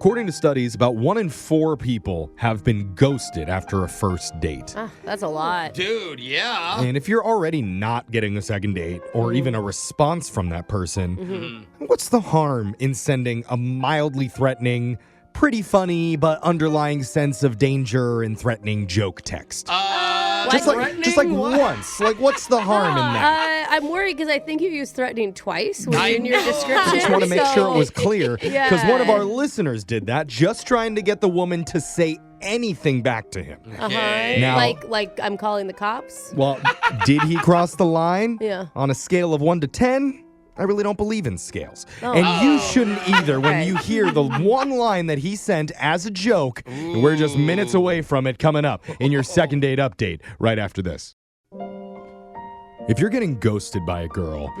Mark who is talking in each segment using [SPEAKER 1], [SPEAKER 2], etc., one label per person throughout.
[SPEAKER 1] According to studies, about 1 in 4 people have been ghosted after a first date.
[SPEAKER 2] That's a lot.
[SPEAKER 3] Dude, yeah.
[SPEAKER 1] And if you're already not getting a second date or even a response from that person, what's the harm in sending a mildly threatening, pretty funny, but underlying sense of danger and threatening joke text? Just like once. Like, what's the harm in that?
[SPEAKER 2] I'm worried because I think you used threatening twice in your description.
[SPEAKER 1] I just want to make sure it was clear because one of
[SPEAKER 2] Yeah.
[SPEAKER 1] our listeners did that, just trying to get the woman to say anything back to him. Now-
[SPEAKER 2] Like I'm calling the cops?
[SPEAKER 1] Well, did he cross the line?
[SPEAKER 2] Yeah.
[SPEAKER 1] On a scale of 1 to 10? I really don't believe in scales. And you shouldn't either when you hear the one line that he sent as a joke. And we're just minutes away from it coming up in your second date update right after this. If you're getting ghosted by a girl,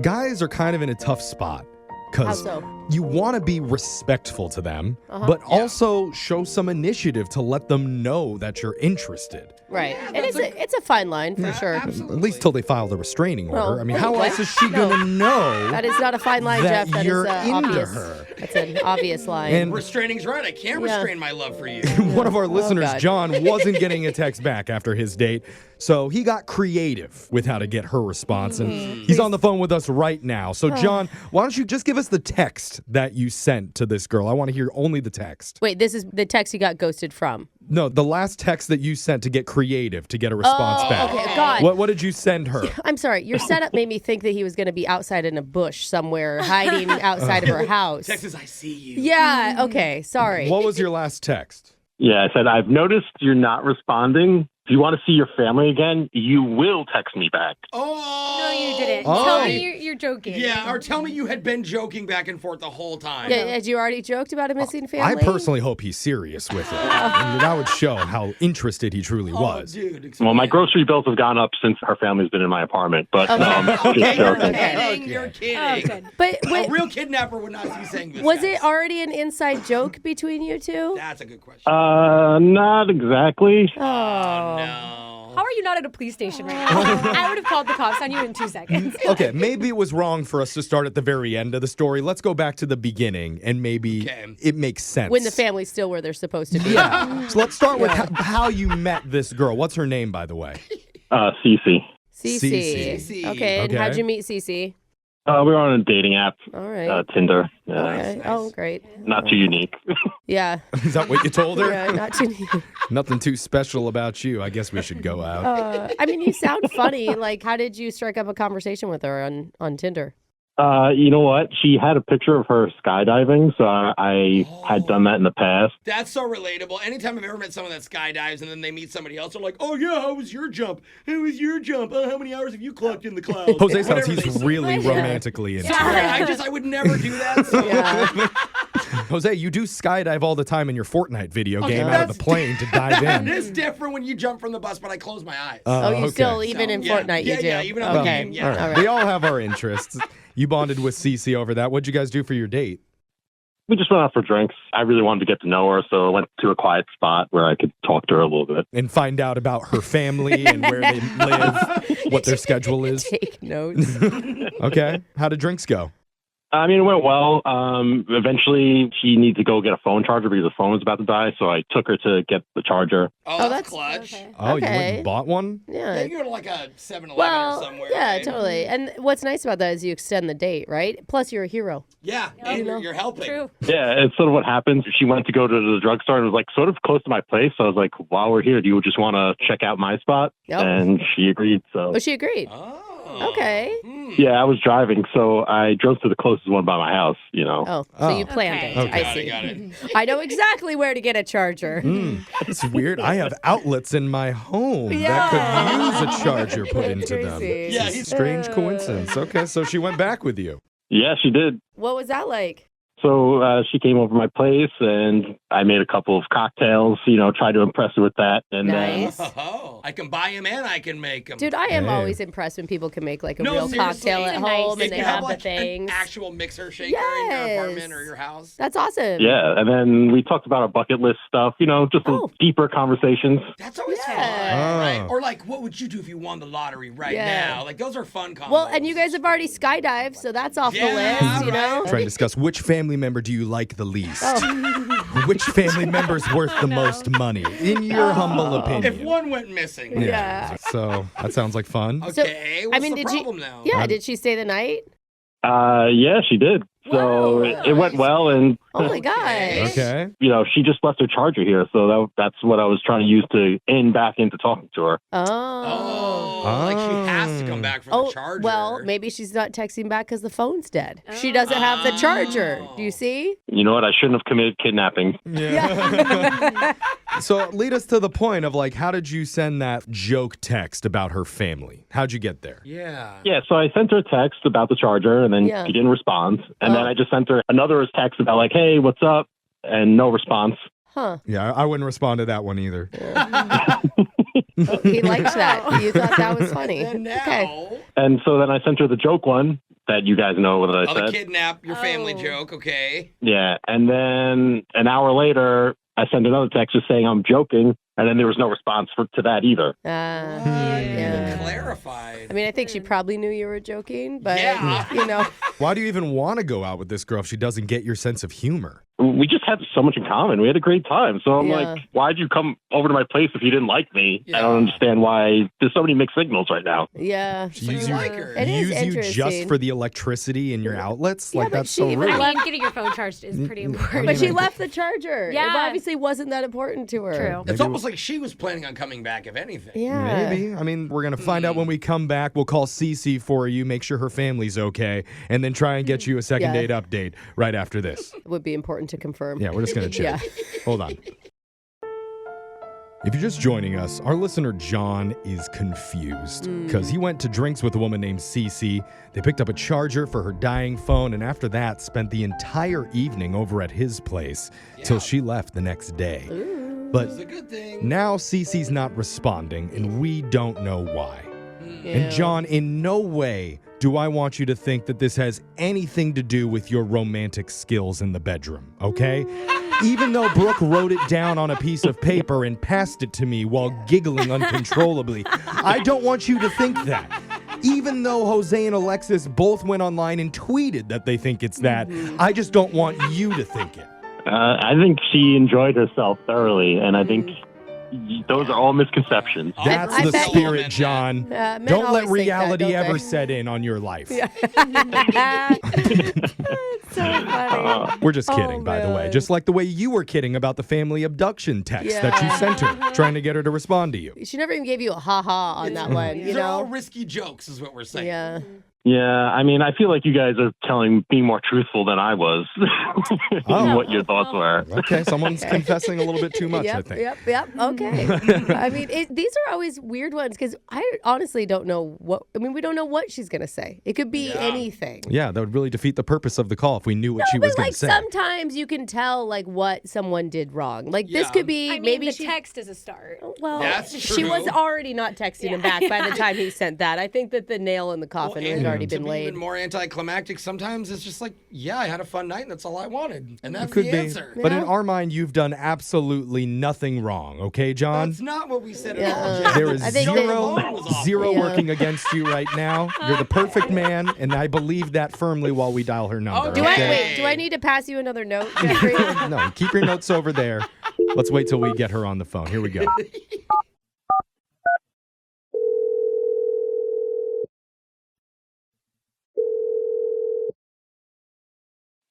[SPEAKER 1] guys are kind of in a tough spot. Because
[SPEAKER 2] How so?
[SPEAKER 1] you want to be respectful to them, but also show some initiative to let them know that you're interested.
[SPEAKER 2] Right. And it's a fine line for sure.
[SPEAKER 1] At least till they file the restraining order.
[SPEAKER 2] Well,
[SPEAKER 1] I mean, how
[SPEAKER 2] what?
[SPEAKER 1] else is she going to know
[SPEAKER 2] That is not a fine line,
[SPEAKER 1] that
[SPEAKER 2] Jeff. That
[SPEAKER 1] you're
[SPEAKER 2] is
[SPEAKER 1] into
[SPEAKER 2] obvious.
[SPEAKER 1] her?
[SPEAKER 2] That's an obvious line.
[SPEAKER 1] And
[SPEAKER 3] Restraining's right. I can't restrain my love for you.
[SPEAKER 1] one of our listeners,
[SPEAKER 2] God.
[SPEAKER 1] John, wasn't getting a text back after his date, so he got creative with how to get her response, and he's on the phone with us right now. So, John, why don't you just give us the text that you sent to this girl? I want to hear only the text.
[SPEAKER 2] Wait, this is the text you got ghosted from.
[SPEAKER 1] No, the last text that you sent to get creative, to get a response back.
[SPEAKER 2] Okay, God.
[SPEAKER 1] What did you send her?
[SPEAKER 2] I'm sorry. Your setup made me think that he was going to be outside in a bush somewhere, hiding outside of her house.
[SPEAKER 3] Texas, I see you.
[SPEAKER 2] Yeah, okay, sorry.
[SPEAKER 1] What was your last text?
[SPEAKER 4] Yeah, I said, I've noticed you're not responding. If you want to see your family again, you will text me back.
[SPEAKER 3] Oh.
[SPEAKER 5] No, you didn't.
[SPEAKER 1] Oh.
[SPEAKER 5] Tell me you're joking.
[SPEAKER 3] Yeah, or tell me you had been joking back and forth the whole time.
[SPEAKER 2] Yeah, had you already joked about a missing
[SPEAKER 1] I
[SPEAKER 2] family?
[SPEAKER 1] personally hope he's serious with it. I mean, that would show how interested he truly was.
[SPEAKER 3] Dude.
[SPEAKER 4] Well, my grocery bills have gone up since her family's been in my apartment, but just
[SPEAKER 3] Okay, you're
[SPEAKER 4] joking.
[SPEAKER 3] kidding. You're kidding.
[SPEAKER 5] Oh, good.
[SPEAKER 2] But
[SPEAKER 3] A
[SPEAKER 2] wait,
[SPEAKER 3] real kidnapper would not be saying this.
[SPEAKER 2] was
[SPEAKER 3] guys.
[SPEAKER 2] it already an inside joke between you two?
[SPEAKER 3] That's a good question.
[SPEAKER 4] Not exactly.
[SPEAKER 2] Oh.
[SPEAKER 3] No.
[SPEAKER 5] How are you not at a police station right now? I would have called the cops on you in 2 seconds.
[SPEAKER 1] Okay, maybe it was wrong for us to start at the very end of the story. Let's go back to the beginning, and maybe it makes sense.
[SPEAKER 2] When the family's still where they're supposed to be.
[SPEAKER 1] Yeah. So let's start with how you met this girl. What's her name, by the way?
[SPEAKER 4] Cece.
[SPEAKER 2] Cece.
[SPEAKER 3] Cece.
[SPEAKER 2] Okay, and
[SPEAKER 1] Okay.
[SPEAKER 2] how'd you meet Cece?
[SPEAKER 4] We were on a dating app,
[SPEAKER 2] All right.
[SPEAKER 4] Tinder.
[SPEAKER 2] Okay. Oh, great.
[SPEAKER 4] Not too unique.
[SPEAKER 2] Yeah.
[SPEAKER 1] Is that what you told her?
[SPEAKER 2] Yeah, not too.
[SPEAKER 1] Nothing too special about you. I guess we should go out.
[SPEAKER 2] I mean, you sound funny. Like, how did you strike up a conversation with her on Tinder?
[SPEAKER 4] You know what? She had a picture of her skydiving, so I had done that in the past.
[SPEAKER 3] That's so relatable. Anytime I've ever met someone that skydives and then they meet somebody else, they're like, oh, yeah, how was your jump? How was your jump? How many hours have you clocked in the clouds?
[SPEAKER 1] Jose sounds
[SPEAKER 3] Whatever
[SPEAKER 1] he's
[SPEAKER 3] they say.
[SPEAKER 1] really romantically into
[SPEAKER 3] Sorry,
[SPEAKER 1] it.
[SPEAKER 3] I would never do that. So.
[SPEAKER 2] Yeah.
[SPEAKER 1] Jose, you do skydive all the time in your Fortnite video game out of
[SPEAKER 3] that's
[SPEAKER 1] the plane to dive
[SPEAKER 3] That
[SPEAKER 1] in.
[SPEAKER 3] is different when you jump from the bus, but I close my eyes.
[SPEAKER 2] Oh, you
[SPEAKER 1] okay.
[SPEAKER 2] still, even in
[SPEAKER 3] Yeah.
[SPEAKER 2] Fortnite,
[SPEAKER 3] Yeah,
[SPEAKER 2] you do?
[SPEAKER 3] yeah, even on the
[SPEAKER 2] Okay.
[SPEAKER 3] game, yeah.
[SPEAKER 1] All right. We all have our interests. You bonded with Cece over that. What'd you guys do for your date?
[SPEAKER 4] We just went out for drinks. I really wanted to get to know her, so I went to a quiet spot where I could talk to her a little bit.
[SPEAKER 1] And find out about her family and where they live, what their schedule is.
[SPEAKER 2] Take notes.
[SPEAKER 1] Okay. How did drinks go?
[SPEAKER 4] I mean, it went well. Eventually, she needed to go get a phone charger because the phone was about to die, so I took her to get the charger.
[SPEAKER 3] Oh,
[SPEAKER 2] that's-
[SPEAKER 3] that's clutch.
[SPEAKER 5] Okay.
[SPEAKER 1] Oh, you went
[SPEAKER 2] Okay.
[SPEAKER 1] and bought one?
[SPEAKER 3] Yeah,
[SPEAKER 2] Yeah.
[SPEAKER 3] you go to like a 7-Eleven
[SPEAKER 2] Well,
[SPEAKER 3] or somewhere.
[SPEAKER 2] yeah,
[SPEAKER 3] right?
[SPEAKER 2] totally. And what's nice about that is you extend the date, right? Plus, you're a hero.
[SPEAKER 3] Yeah, and you're helping.
[SPEAKER 5] True.
[SPEAKER 4] Yeah, it's sort of what happened. She went to go to the drugstore and it was like sort of close to my place. So I was like, while we're here, do you just want to check out my spot?
[SPEAKER 2] Yep.
[SPEAKER 4] And she agreed. So
[SPEAKER 2] Oh, she agreed.
[SPEAKER 3] Oh.
[SPEAKER 2] Okay.
[SPEAKER 4] yeah, I was driving, so I drove to the closest one by my house. You know.
[SPEAKER 2] Oh, so
[SPEAKER 1] Oh.
[SPEAKER 2] you planned
[SPEAKER 5] Okay.
[SPEAKER 2] it.
[SPEAKER 1] Okay.
[SPEAKER 2] I see.
[SPEAKER 3] Got it.
[SPEAKER 2] I know exactly where to get a charger.
[SPEAKER 1] That's weird. I have outlets in my home
[SPEAKER 2] Yeah.
[SPEAKER 1] that could use a charger put into them.
[SPEAKER 2] Crazy.
[SPEAKER 3] Yeah,
[SPEAKER 1] It's a strange coincidence. Okay, so she went back with you.
[SPEAKER 4] Yeah, she did.
[SPEAKER 2] What was that like?
[SPEAKER 4] So she came over to my place, and I made a couple of cocktails. You know, tried to impress her with that. And
[SPEAKER 2] Nice.
[SPEAKER 3] Oh, I can buy them and I can make them.
[SPEAKER 2] Dude, I am
[SPEAKER 1] Hey.
[SPEAKER 2] always impressed when people can make like a
[SPEAKER 3] No,
[SPEAKER 2] real
[SPEAKER 3] seriously.
[SPEAKER 2] cocktail at
[SPEAKER 5] It's nice.
[SPEAKER 2] home
[SPEAKER 3] If
[SPEAKER 2] and they
[SPEAKER 3] you
[SPEAKER 2] have
[SPEAKER 3] like
[SPEAKER 2] the things.
[SPEAKER 3] an actual mixer shaker in your apartment or
[SPEAKER 2] Yes.
[SPEAKER 3] your house.
[SPEAKER 2] That's awesome.
[SPEAKER 4] yeah, and then we talked about our bucket list stuff. You know, just some
[SPEAKER 2] Oh.
[SPEAKER 4] deeper conversations.
[SPEAKER 3] That's always
[SPEAKER 2] Yeah.
[SPEAKER 3] fun, right?
[SPEAKER 1] Oh.
[SPEAKER 3] Or like, what would you do if you won the lottery right
[SPEAKER 2] Yeah.
[SPEAKER 3] now? Like, those are fun combos.
[SPEAKER 2] Well, and you guys have already skydived, so that's off
[SPEAKER 3] Yeah,
[SPEAKER 2] the list, you know?
[SPEAKER 3] right.
[SPEAKER 1] Trying to discuss which family family member do you like the least?
[SPEAKER 2] Oh.
[SPEAKER 1] Which family member's worth the most money, in your humble opinion?
[SPEAKER 3] If one went missing.
[SPEAKER 2] Yeah.
[SPEAKER 1] So that sounds like fun.
[SPEAKER 3] Okay,
[SPEAKER 2] So,
[SPEAKER 3] what's the
[SPEAKER 2] did
[SPEAKER 3] problem now?
[SPEAKER 2] Yeah, did she stay the night?
[SPEAKER 4] Yeah, she did. So it went well, and
[SPEAKER 2] Oh my gosh.
[SPEAKER 1] Okay.
[SPEAKER 4] she just left her charger here, so that's what I was trying to use to back into talking to her.
[SPEAKER 3] Oh, like she has to come back for the charger.
[SPEAKER 2] Well, maybe she's not texting back because the phone's dead. She doesn't have the charger. Do you see?
[SPEAKER 4] You know what? I shouldn't have committed kidnapping.
[SPEAKER 1] Yeah. So lead us to the point of how did you send that joke text about her family? How'd you get there?
[SPEAKER 3] Yeah.
[SPEAKER 4] Yeah, so I sent her a text about the charger, and then she didn't respond. And then I just sent her another text about hey, what's up? And no response.
[SPEAKER 2] Huh.
[SPEAKER 1] Yeah, I wouldn't respond to that one either.
[SPEAKER 2] He liked that. You thought that was funny.
[SPEAKER 3] And now,
[SPEAKER 2] Okay.
[SPEAKER 4] And so then I sent her the joke one that you guys know what I
[SPEAKER 3] the
[SPEAKER 4] said.
[SPEAKER 3] kidnap your family joke, okay.
[SPEAKER 4] Yeah, and then an hour later, I sent another text just saying I'm joking, and then there was no response to that either.
[SPEAKER 3] Even clarified.
[SPEAKER 2] I mean, I think she probably knew you were joking, but,
[SPEAKER 3] Yeah.
[SPEAKER 1] Why do you even want to go out with this girl if she doesn't get your sense of humor?
[SPEAKER 4] We just had so much in common. We had a great time. So I'm like, why'd you come over to my place if you didn't like me?
[SPEAKER 3] Yeah.
[SPEAKER 4] I don't understand why there's so many mixed signals right now.
[SPEAKER 2] Yeah.
[SPEAKER 3] So you like her.
[SPEAKER 2] It is
[SPEAKER 1] Use you just
[SPEAKER 2] interesting.
[SPEAKER 1] for the electricity in your outlets?
[SPEAKER 2] Yeah, but
[SPEAKER 1] That's
[SPEAKER 2] she
[SPEAKER 1] so
[SPEAKER 2] even
[SPEAKER 1] rude.
[SPEAKER 5] I mean, getting your phone charged is pretty important.
[SPEAKER 2] But she left the charger.
[SPEAKER 5] Yeah.
[SPEAKER 2] It obviously wasn't that important to her.
[SPEAKER 5] True.
[SPEAKER 3] It's almost like she was planning on coming back, if anything.
[SPEAKER 2] Yeah.
[SPEAKER 1] Maybe. I mean, we're going to find out when we come back. We'll call Cece for you, make sure her family's okay, and then try and get you a second date update right after this.
[SPEAKER 2] It would be important to confirm.
[SPEAKER 1] Yeah, we're just going to check.
[SPEAKER 2] Yeah.
[SPEAKER 1] Hold on. If you're just joining us, our listener John is confused because he went to drinks with a woman named Cece. They picked up a charger for her dying phone, and after that, spent the entire evening over at his place till she left the next day. But
[SPEAKER 3] It's a good thing.
[SPEAKER 1] now Cece's not responding, and we don't know why. And John, in no way do I want you to think that this has anything to do with your romantic skills in the bedroom, okay? Even though Brooke wrote it down on a piece of paper and passed it to me while giggling uncontrollably, I don't want you to think that. Even though Jose and Alexis both went online and tweeted that they think it's that, I just don't want you to think it.
[SPEAKER 4] I think she enjoyed herself thoroughly, and I think those are all misconceptions.
[SPEAKER 1] That's
[SPEAKER 2] I
[SPEAKER 1] the
[SPEAKER 2] bet-
[SPEAKER 1] spirit, John.
[SPEAKER 2] Men
[SPEAKER 1] Don't let
[SPEAKER 2] always think that,
[SPEAKER 1] reality
[SPEAKER 2] don't
[SPEAKER 1] ever
[SPEAKER 2] they?
[SPEAKER 1] set in on your life.
[SPEAKER 2] It's so funny.
[SPEAKER 1] We're just kidding, by the way.
[SPEAKER 2] man.
[SPEAKER 1] Just like the way you were kidding about the family abduction text that you sent her, trying to get her to respond to you.
[SPEAKER 2] She never even gave you a ha-ha on that one, you
[SPEAKER 3] These are all
[SPEAKER 2] know?
[SPEAKER 3] risky jokes, is what we're saying.
[SPEAKER 2] Yeah.
[SPEAKER 4] Yeah, I mean, I feel like you guys are being more truthful than I was in what your thoughts were.
[SPEAKER 1] Okay, someone's confessing a little bit too much, I think.
[SPEAKER 2] Yep. Okay. I mean, these are always weird ones because I honestly don't know we don't know what she's going to say. It could be anything.
[SPEAKER 1] Yeah, that would really defeat the purpose of the call if we knew what she was
[SPEAKER 2] But
[SPEAKER 1] going
[SPEAKER 2] like
[SPEAKER 1] to say.
[SPEAKER 2] sometimes you can tell like what someone did wrong. Like this
[SPEAKER 3] Yeah.
[SPEAKER 2] could be
[SPEAKER 5] I mean,
[SPEAKER 2] maybe
[SPEAKER 5] the
[SPEAKER 2] she
[SPEAKER 5] text is a start.
[SPEAKER 2] well,
[SPEAKER 3] That's
[SPEAKER 2] she was
[SPEAKER 3] true.
[SPEAKER 2] already not texting him back by the time he sent that. I think that the nail in the coffin had already
[SPEAKER 3] to
[SPEAKER 2] been
[SPEAKER 3] be
[SPEAKER 2] laid.
[SPEAKER 3] even more anticlimactic, sometimes it's just like, yeah, I had a fun night and that's all I wanted. And that's
[SPEAKER 1] Could
[SPEAKER 3] the
[SPEAKER 1] be.
[SPEAKER 3] answer.
[SPEAKER 1] But in our mind, you've done absolutely nothing wrong, okay, John?
[SPEAKER 3] That's not what we said
[SPEAKER 2] Yeah.
[SPEAKER 3] at all, Jeff.
[SPEAKER 1] There is
[SPEAKER 2] I think
[SPEAKER 3] Your alone was awful.
[SPEAKER 1] zero
[SPEAKER 2] Yeah.
[SPEAKER 1] working against you right now. You're the perfect man, and I believe that firmly while we dial her number.
[SPEAKER 3] Okay.
[SPEAKER 1] okay?
[SPEAKER 2] Do I need to pass you another note, Jeffrey?
[SPEAKER 1] No, keep your notes over there. Let's wait till we get her on the phone. Here we go.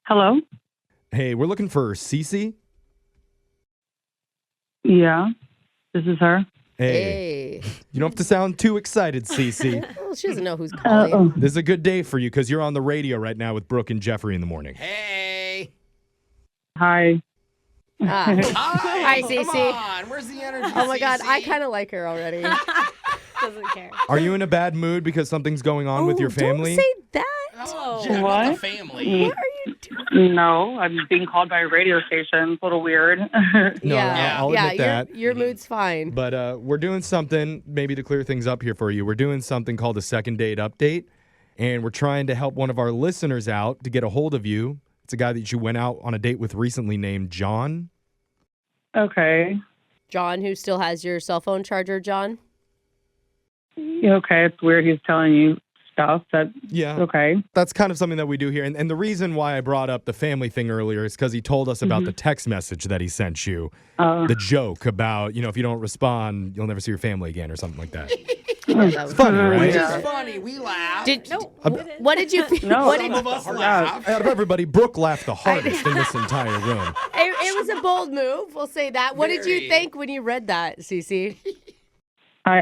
[SPEAKER 6] Hello?
[SPEAKER 1] Hey, we're looking for Cece.
[SPEAKER 6] Yeah, this is her.
[SPEAKER 1] Hey,
[SPEAKER 2] Hey.
[SPEAKER 1] you don't have to sound too excited, Cece.
[SPEAKER 2] Well, she doesn't know who's calling.
[SPEAKER 1] This is a good day for you because you're on the radio right now with Brooke and Jeffrey in the morning.
[SPEAKER 3] Hey.
[SPEAKER 6] Hi.
[SPEAKER 2] Ah.
[SPEAKER 3] Hi,
[SPEAKER 2] Come
[SPEAKER 3] Cece. On. Where's the energy,
[SPEAKER 2] Oh my God, I
[SPEAKER 3] Cece?
[SPEAKER 2] kind of like her already.
[SPEAKER 5] Doesn't care.
[SPEAKER 1] Are you in a bad mood because something's going on with your family?
[SPEAKER 2] Don't say that.
[SPEAKER 3] Oh, Jeff, not the
[SPEAKER 6] What?
[SPEAKER 3] family.
[SPEAKER 2] What are you doing?
[SPEAKER 6] No, I'm being called by a radio station. It's a little weird.
[SPEAKER 1] No, I'll admit that.
[SPEAKER 2] Your mood's fine.
[SPEAKER 1] But we're doing something, maybe to clear things up here for you. We're doing something called a second date update, and we're trying to help one of our listeners out to get a hold of you. It's a guy that you went out on a date with recently named John.
[SPEAKER 6] Okay.
[SPEAKER 2] John, who still has your cell phone charger, John?
[SPEAKER 6] Okay, it's weird he's telling you stuff. That's
[SPEAKER 1] Yeah.
[SPEAKER 6] okay.
[SPEAKER 1] That's kind of something that we do here. And the reason why I brought up the family thing earlier is because he told us about the text message that he sent you. The joke about, if you don't respond, you'll never see your family again or something like that.
[SPEAKER 2] It's
[SPEAKER 1] funny, right?
[SPEAKER 3] It's funny. We laugh.
[SPEAKER 2] What did you feel?
[SPEAKER 6] No,
[SPEAKER 2] What
[SPEAKER 3] Some
[SPEAKER 2] did,
[SPEAKER 3] of us laugh.
[SPEAKER 1] Out of everybody, Brooke laughed the hardest in this entire room.
[SPEAKER 2] it was a bold move. We'll say that. What did you
[SPEAKER 3] Very.
[SPEAKER 2] think when you read that, Cece?
[SPEAKER 6] I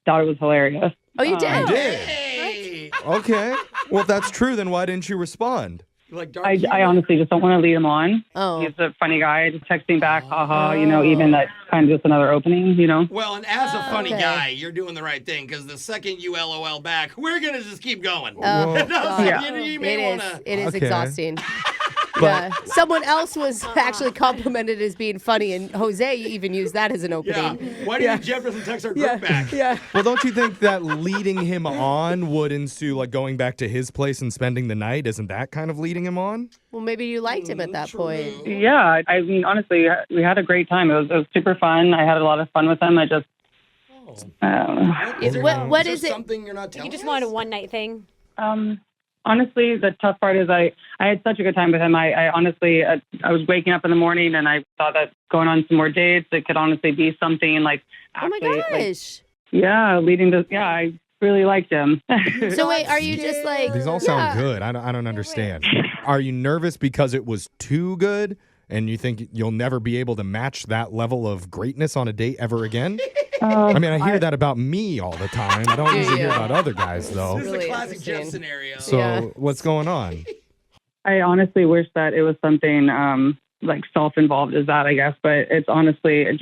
[SPEAKER 6] thought it was hilarious.
[SPEAKER 2] Oh, you did.
[SPEAKER 3] Hey.
[SPEAKER 1] Okay. Well, if that's true, then why didn't you respond?
[SPEAKER 3] Like dark
[SPEAKER 6] I
[SPEAKER 3] humor.
[SPEAKER 6] honestly just don't want to lead him on.
[SPEAKER 2] Oh.
[SPEAKER 6] He's a funny guy, just texting back, haha, even that's kind of just another opening.
[SPEAKER 3] Well, and as a funny
[SPEAKER 2] Okay.
[SPEAKER 3] guy, you're doing the right thing because the second you LOL back, we're gonna just keep going.
[SPEAKER 2] Oh,
[SPEAKER 1] Well,
[SPEAKER 2] God.
[SPEAKER 6] Yeah.
[SPEAKER 3] You may
[SPEAKER 2] It is.
[SPEAKER 3] wanna.
[SPEAKER 2] It is
[SPEAKER 1] Okay.
[SPEAKER 2] exhausting.
[SPEAKER 1] But-
[SPEAKER 2] Yeah. Someone else was actually complimented as being funny, and Jose even used that as an
[SPEAKER 3] Yeah.
[SPEAKER 2] opening.
[SPEAKER 3] Why do you think Jeff doesn't text our group back?
[SPEAKER 2] Yeah.
[SPEAKER 1] Well, don't you think that leading him on would ensue like going back to his place and spending the night? Isn't that kind of leading him on?
[SPEAKER 2] Well, maybe you liked him at that point.
[SPEAKER 6] Yeah, I mean, honestly, we had a great time. It was super fun. I had a lot of fun with him. I just,
[SPEAKER 2] What
[SPEAKER 3] is
[SPEAKER 2] is
[SPEAKER 3] there
[SPEAKER 2] it?
[SPEAKER 3] something you're not telling
[SPEAKER 5] You just
[SPEAKER 3] us?
[SPEAKER 5] wanted a one-night thing.
[SPEAKER 6] honestly, the tough part is I had such a good time with him. I honestly, I was waking up in the morning and I thought that going on some more dates, it could honestly be something like,
[SPEAKER 2] Oh my
[SPEAKER 6] actually, like,
[SPEAKER 2] gosh.
[SPEAKER 6] leading to, I really liked him.
[SPEAKER 2] So wait, are you just like
[SPEAKER 1] These all sound good. I don't understand. Are you nervous because it was too good and you think you'll never be able to match that level of greatness on a date ever again? I mean, I hear that about me all the time. I don't usually hear about other guys, though.
[SPEAKER 3] This is
[SPEAKER 2] Really
[SPEAKER 3] a classic Jeff
[SPEAKER 2] interesting.
[SPEAKER 3] scenario.
[SPEAKER 1] So
[SPEAKER 2] Yeah.
[SPEAKER 1] what's going on?
[SPEAKER 6] I honestly wish that it was something like self-involved as that, I guess. But it's honestly,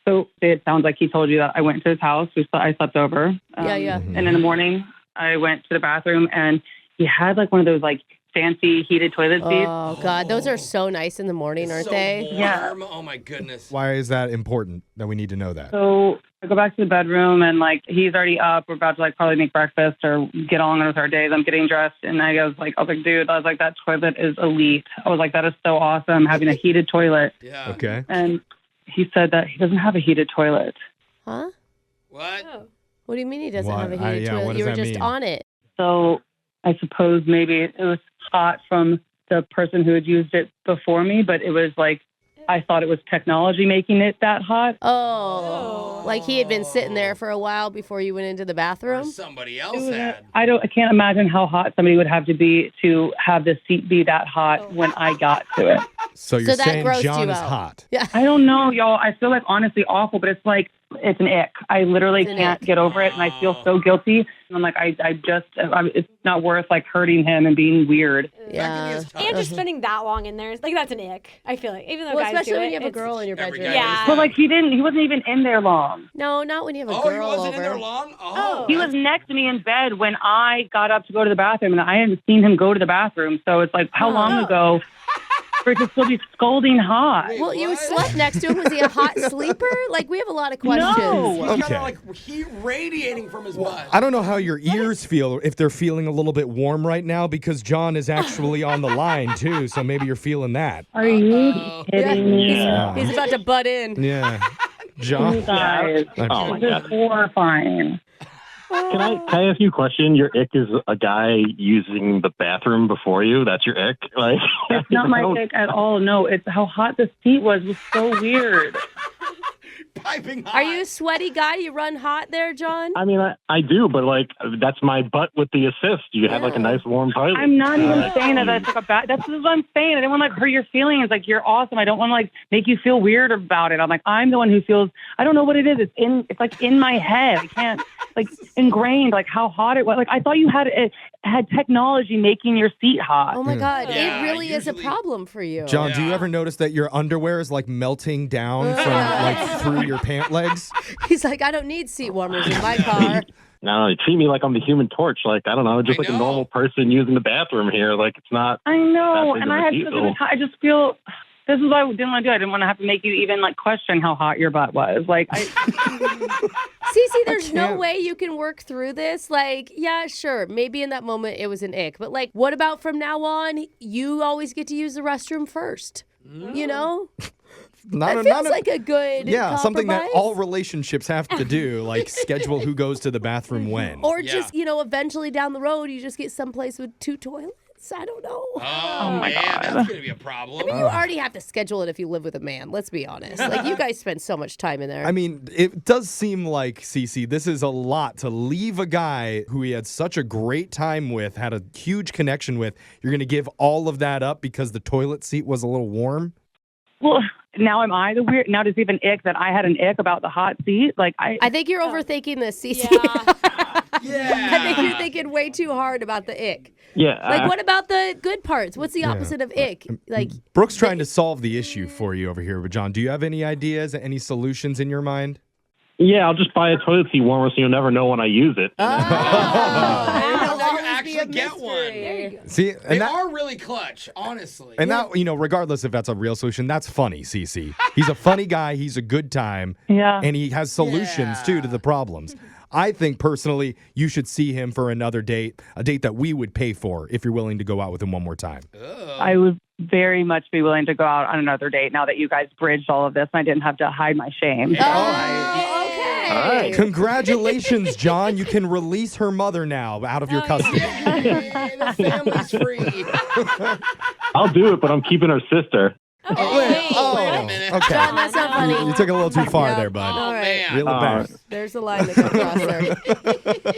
[SPEAKER 6] so it sounds like he told you that I went to his house. I slept over.
[SPEAKER 2] Yeah.
[SPEAKER 6] And in the morning, I went to the bathroom and he had like one of those like fancy heated toilet seats.
[SPEAKER 2] Oh God, those are so nice in the morning, aren't
[SPEAKER 3] so
[SPEAKER 2] they?
[SPEAKER 3] warm.
[SPEAKER 6] Yeah.
[SPEAKER 3] Oh my goodness.
[SPEAKER 1] Why is that important that we need to know that?
[SPEAKER 6] So I go back to the bedroom and like he's already up. We're about to like probably make breakfast or get on with our days. I'm getting dressed and I was like, dude, I was like, that toilet is elite. I was like, that is so awesome having a heated toilet.
[SPEAKER 3] Yeah.
[SPEAKER 1] Okay.
[SPEAKER 6] And he said that he doesn't have a heated toilet.
[SPEAKER 2] Huh?
[SPEAKER 3] What?
[SPEAKER 2] What do you mean he doesn't
[SPEAKER 1] What?
[SPEAKER 2] have a heated
[SPEAKER 1] yeah,
[SPEAKER 2] toilet?
[SPEAKER 1] what does
[SPEAKER 2] You were
[SPEAKER 1] that
[SPEAKER 2] just
[SPEAKER 1] mean?
[SPEAKER 2] on it.
[SPEAKER 6] So I suppose maybe it was hot from the person who had used it before me, but it was like, I thought it was technology making it that hot.
[SPEAKER 2] Oh, like he had been sitting there for a while before you went into the
[SPEAKER 3] Or
[SPEAKER 2] bathroom.
[SPEAKER 3] somebody else had.
[SPEAKER 6] I can't imagine how hot somebody would have to be to have the seat be that hot when I got to it.
[SPEAKER 1] So you're
[SPEAKER 2] that
[SPEAKER 1] saying
[SPEAKER 2] grossed
[SPEAKER 1] John
[SPEAKER 2] you
[SPEAKER 1] is
[SPEAKER 2] out.
[SPEAKER 1] hot.
[SPEAKER 2] Yeah.
[SPEAKER 6] I don't know, y'all. I feel like honestly awful, but it's like, it's an ick. I literally
[SPEAKER 2] It's an
[SPEAKER 6] can't
[SPEAKER 2] ick.
[SPEAKER 6] get over it, and I feel so guilty. And I'm like, it's not worth like hurting him and being weird.
[SPEAKER 2] Yeah.
[SPEAKER 5] And just spending that long in there, like that's an ick. I feel like, even though
[SPEAKER 2] Well,
[SPEAKER 5] guys
[SPEAKER 2] especially
[SPEAKER 5] do
[SPEAKER 2] when
[SPEAKER 5] it,
[SPEAKER 2] you have a
[SPEAKER 5] it's-
[SPEAKER 2] girl in your
[SPEAKER 3] Every
[SPEAKER 2] bedroom.
[SPEAKER 3] guy
[SPEAKER 5] Yeah.
[SPEAKER 6] But like he wasn't even in there long.
[SPEAKER 2] No, not when you have a
[SPEAKER 3] Oh,
[SPEAKER 2] girl
[SPEAKER 3] he wasn't
[SPEAKER 2] over.
[SPEAKER 3] in there long? Oh.
[SPEAKER 6] He was next to me in bed when I got up to go to the bathroom, and I hadn't seen him go to the bathroom. So it's like, how long ago for it to still be scalding hot?
[SPEAKER 3] Wait,
[SPEAKER 2] Well, you
[SPEAKER 3] what?
[SPEAKER 2] slept next to him. Was he a hot sleeper? Like, we have a lot of questions.
[SPEAKER 6] No.
[SPEAKER 3] He's
[SPEAKER 1] Okay.
[SPEAKER 3] got like heat radiating from his butt.
[SPEAKER 1] I don't know how your ears feel, if they're feeling a little bit warm right now, because John is actually on the line, too. So maybe you're feeling that.
[SPEAKER 6] Are you
[SPEAKER 2] Yeah,
[SPEAKER 6] kidding me?
[SPEAKER 2] he's about to butt in.
[SPEAKER 1] Yeah. John?
[SPEAKER 6] You guys,
[SPEAKER 4] Oh my
[SPEAKER 6] this
[SPEAKER 4] God.
[SPEAKER 6] is horrifying.
[SPEAKER 4] Can I ask you a question? Your ick is a guy using the bathroom before you. That's your ick. Like
[SPEAKER 6] It's not my ick at all. No, it's how hot the seat was so weird.
[SPEAKER 3] Piping hot.
[SPEAKER 2] Are you a sweaty guy? You run hot there, John?
[SPEAKER 4] I mean, I do, but like that's my butt with the assist. You have like a nice warm toilet.
[SPEAKER 6] I'm not even saying that that's like a bad. That's what I'm saying. I didn't want to like hurt your feelings. Like you're awesome. I don't want to like make you feel weird about it. I'm like I'm the one who feels. I don't know what it is. It's like in my head. I can't like ingrained like how hot it was. Like I thought you had technology making your seat hot.
[SPEAKER 2] Oh my God.
[SPEAKER 3] Yeah,
[SPEAKER 2] it really is a
[SPEAKER 3] usually-
[SPEAKER 2] problem for you.
[SPEAKER 1] John, do you
[SPEAKER 3] Yeah.
[SPEAKER 1] ever notice that your underwear is like melting down from like through your pant legs?
[SPEAKER 2] He's like, I don't need seat warmers in my car.
[SPEAKER 4] No, you treat me like I'm the Human Torch. Like I don't know, just
[SPEAKER 3] I
[SPEAKER 4] like a
[SPEAKER 3] know.
[SPEAKER 4] normal person using the bathroom here. Like it's not.
[SPEAKER 6] I know,
[SPEAKER 4] That big
[SPEAKER 6] and
[SPEAKER 4] of
[SPEAKER 6] I
[SPEAKER 4] a
[SPEAKER 6] had
[SPEAKER 4] deal.
[SPEAKER 6] such a good time. I just feel. This is what I didn't want to do. I didn't want to have to make you even like question how hot your butt was. Like,
[SPEAKER 2] Cece, there's no
[SPEAKER 1] can't.
[SPEAKER 2] way you can work through this. Like, yeah, sure. Maybe in that moment it was an ick. But like, what about from now on, you always get to use the restroom first? You know?
[SPEAKER 1] Not
[SPEAKER 2] That
[SPEAKER 1] a-
[SPEAKER 2] feels
[SPEAKER 1] not a-
[SPEAKER 2] like a good
[SPEAKER 1] Yeah, something that
[SPEAKER 2] compromise.
[SPEAKER 1] all relationships have to do, like schedule who goes to the bathroom when.
[SPEAKER 2] Or
[SPEAKER 3] Yeah.
[SPEAKER 2] just, eventually down the road, you just get someplace with 2 toilets. I don't know.
[SPEAKER 3] Oh,
[SPEAKER 6] my
[SPEAKER 3] man,
[SPEAKER 6] God.
[SPEAKER 3] that's going to be a problem.
[SPEAKER 2] You already have to schedule it if you live with a man. Let's be honest. Like, you guys spend so much time in there.
[SPEAKER 1] I mean, it does seem like, Cece, this is a lot to leave a guy who he had such a great time with, had a huge connection with. You're going to give all of that up because the toilet seat was a little warm?
[SPEAKER 6] Well, now am I the weird? Now does it even ick that I had an ick about the hot seat? Like
[SPEAKER 2] I think you're overthinking this, Cece.
[SPEAKER 5] Yeah.
[SPEAKER 2] I think you're thinking way too hard about the ick.
[SPEAKER 4] Yeah.
[SPEAKER 2] Like, what about the good parts? What's the opposite of ick? Like,
[SPEAKER 1] Brooke's trying to solve the issue for you over here, but John, do you have any ideas, any solutions in your mind?
[SPEAKER 4] Yeah, I'll just buy a toilet seat warmer so you'll never know when I use it.
[SPEAKER 3] Now
[SPEAKER 2] That'll
[SPEAKER 3] you
[SPEAKER 2] always be a
[SPEAKER 3] actually get one.
[SPEAKER 2] mystery.
[SPEAKER 5] There you go.
[SPEAKER 1] See,
[SPEAKER 3] They
[SPEAKER 1] and that,
[SPEAKER 3] are really clutch, honestly.
[SPEAKER 1] and that, regardless if that's a real solution, that's funny, Cece. He's a funny guy. He's a good time.
[SPEAKER 6] Yeah.
[SPEAKER 1] And he has solutions, too, to the problems. I think, personally, you should see him for another date, a date that we would pay for if you're willing to go out with him one more time.
[SPEAKER 6] I would very much be willing to go out on another date now that you guys bridged all of this and I didn't have to hide my shame.
[SPEAKER 2] Oh, okay.
[SPEAKER 4] All right.
[SPEAKER 1] Congratulations, John. You can release her mother now out of your custody.
[SPEAKER 3] Yay, the family's free.
[SPEAKER 4] I'll do it, but I'm keeping her sister.
[SPEAKER 3] Wait a minute.
[SPEAKER 1] Okay.
[SPEAKER 2] John, that's not funny.
[SPEAKER 1] You took it a little too far
[SPEAKER 2] Yeah.
[SPEAKER 1] there, bud.
[SPEAKER 3] Oh,
[SPEAKER 2] All right.
[SPEAKER 3] man.
[SPEAKER 1] Reel it back.
[SPEAKER 2] There's a line that comes across there.